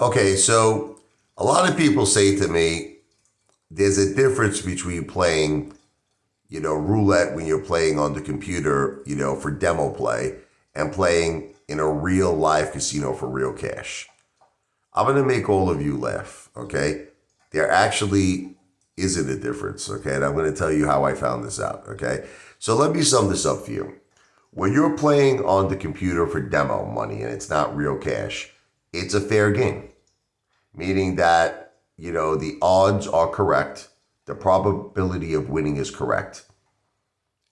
Okay, so a lot of people say to me, there's a difference between playing, roulette when you're playing on the computer, for demo play and playing in a real live casino for real cash. I'm going to make all of you laugh, okay? There actually isn't a difference, okay? And I'm going to tell you how I found this out, okay? So let me sum this up for you. When you're playing on the computer for demo money and it's not real cash, it's a fair game, meaning that, the odds are correct, the probability of winning is correct,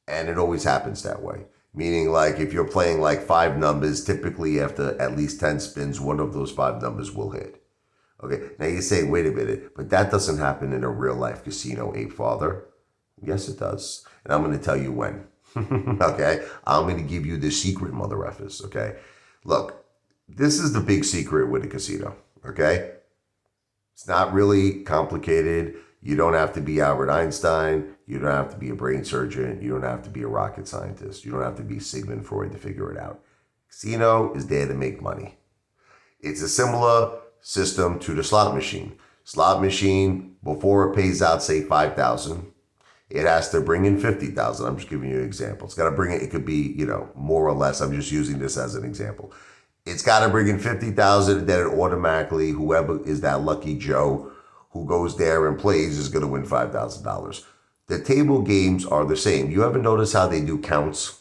and it always happens that way. Meaning, like, if you're playing like five numbers, typically after at least 10 spins, one of those five numbers will hit. Okay, now you say, wait a minute, but that doesn't happen in a real life casino, ape father. Yes, it does. And I'm going to tell you when. Okay, I'm going to give you the secret, mother effers. Okay, look, this is the big secret with a casino. Okay, it's not really complicated. You don't have to be Albert Einstein. You don't have to be a brain surgeon. You don't have to be a rocket scientist. You don't have to be Sigmund Freud to figure it out. Casino is there to make money. It's a similar system to the slot machine. Slot machine, before it pays out, say 5,000, it has to bring in 50,000. I'm just giving you an example. It's got to bring it could be, more or less. I'm just using this as an example. It's got to bring in 50,000, and then it automatically, whoever is that lucky Joe who goes there and plays is going to win $5,000. The table games are the same. You ever notice how they do counts?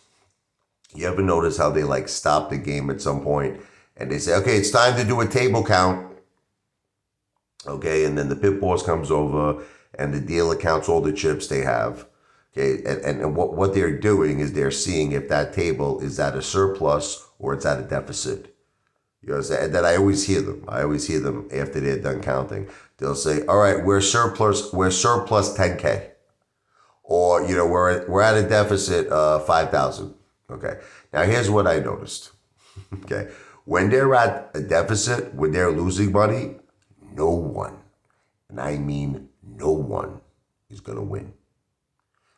You ever notice how they like stop the game at some point and they say, okay, it's time to do a table count. Okay, and then the pit boss comes over and the dealer counts all the chips they have. Okay, and what they're doing is they're seeing if that table is at a surplus or it's at a deficit. You know, and then I always hear them. I always hear them after they're done counting. They'll say, all right, we're surplus 10K. Or, we're at a deficit 5,000. Okay. Now here's what I noticed. Okay. When they're at a deficit, when they're losing money, no one, and I mean no one, is gonna win.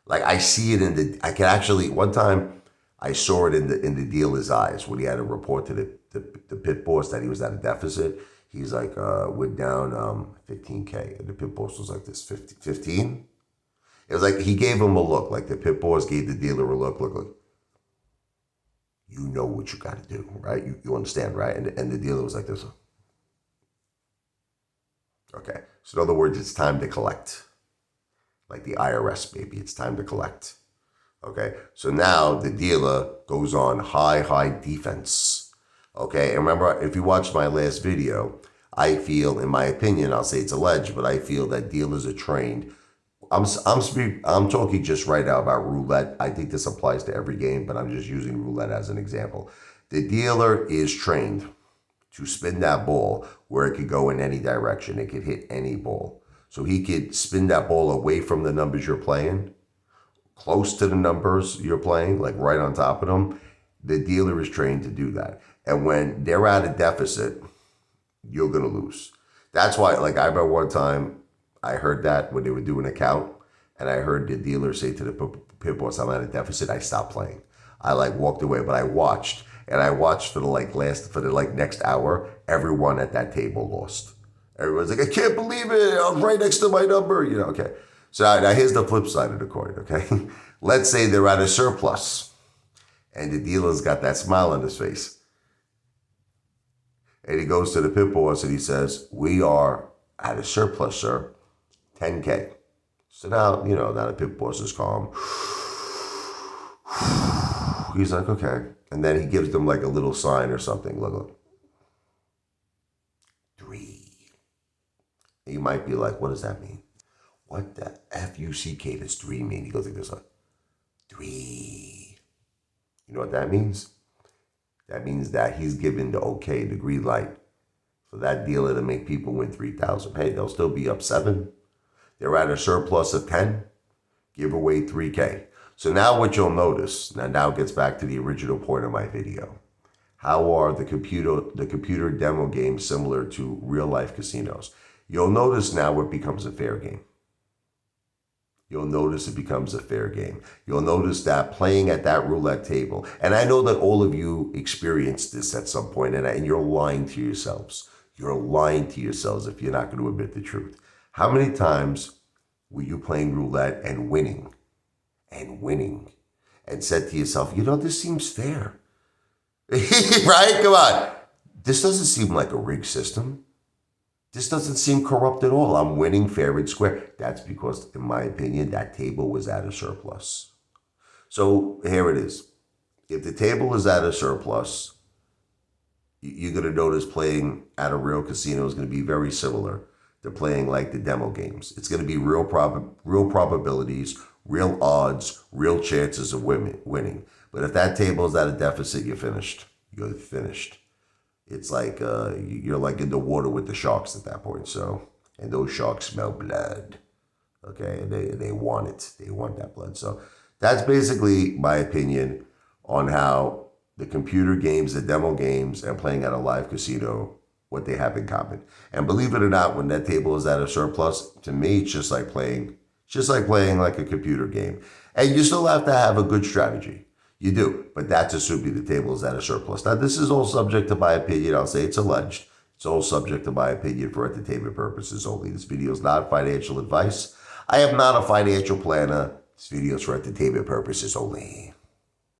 Like I see it I can actually, one time I saw it in the dealer's eyes when he had to report to the pit boss that he was at a deficit. He's like, we're down 15K. And the pit boss was like, this 15? It was like he gave him a look, like the pit boss gave the dealer a look. You know what you got to do, right? You understand, right? And the dealer was like this. Okay. So in other words, it's time to collect. Like the IRS, baby. It's time to collect. Okay. So now the dealer goes on high defense. Okay. And remember, if you watched my last video, I feel, in my opinion, I'll say it's alleged, but I feel that dealers are trained. I'm talking just right now about roulette. I think this applies to every game, but I'm just using roulette as an example. The dealer is trained to spin that ball where it could go in any direction. It could hit any ball. So he could spin that ball away from the numbers you're playing, close to the numbers you're playing, like right on top of them. The dealer is trained to do that. And when they're at a deficit, you're going to lose. That's why, like, I remember one time I heard that when they were doing a count, and I heard the dealer say to the pit boss, I'm at a deficit. I stopped playing. I walked away, but I watched. And I watched for the next hour, everyone at that table lost. Everyone's like, I can't believe it. I'm right next to my number. Okay. So now here's the flip side of the coin, okay? Let's say they're at a surplus and the dealer's got that smile on his face. And he goes to the pit boss and he says, we are at a surplus, sir, 10K. So now, now the pit boss is calm. He's like, okay. And then he gives them like a little sign or something. Look. 3. You might be like, what does that mean? What the F-U-C-K does 3 mean? He goes like this, 3. You know what that means? That means that he's given the okay, the green light for that dealer to make people win 3,000. Hey, they'll still be up 7. They're at a surplus of 10. Give away 3K. So now what you'll notice, now it gets back to the original point of my video. How are the computer demo games similar to real life casinos? You'll notice now it becomes a fair game. You'll notice it becomes a fair game. You'll notice that playing at that roulette table, and I know that all of you experienced this at some point, and you're lying to yourselves. You're lying to yourselves if you're not going to admit the truth. How many times were you playing roulette and winning and said to yourself, this seems fair? Right? Come on. This doesn't seem like a rigged system. This doesn't seem corrupt at all. I'm winning fair and square. That's because, in my opinion, that table was at a surplus. So here it is. If the table is at a surplus, you're going to notice playing at a real casino is going to be very similar to playing like the demo games. It's going to be real probabilities, real odds, real chances of winning. But if that table is at a deficit, you're finished. You're finished. It's like you're like in the water with the sharks at that point. So, and those sharks smell blood. Okay, and they want it. They want that blood. So that's basically my opinion on how the computer games, the demo games, and playing at a live casino, what they have in common. And believe it or not, when that table is at a surplus, to me, it's just like playing like a computer game. And you still have to have a good strategy. You do, but that's assuming the table is at a surplus. Now, this is all subject to my opinion. I'll say it's alleged. It's all subject to my opinion for entertainment purposes only. This video is not financial advice. I am not a financial planner. This video is for entertainment purposes only.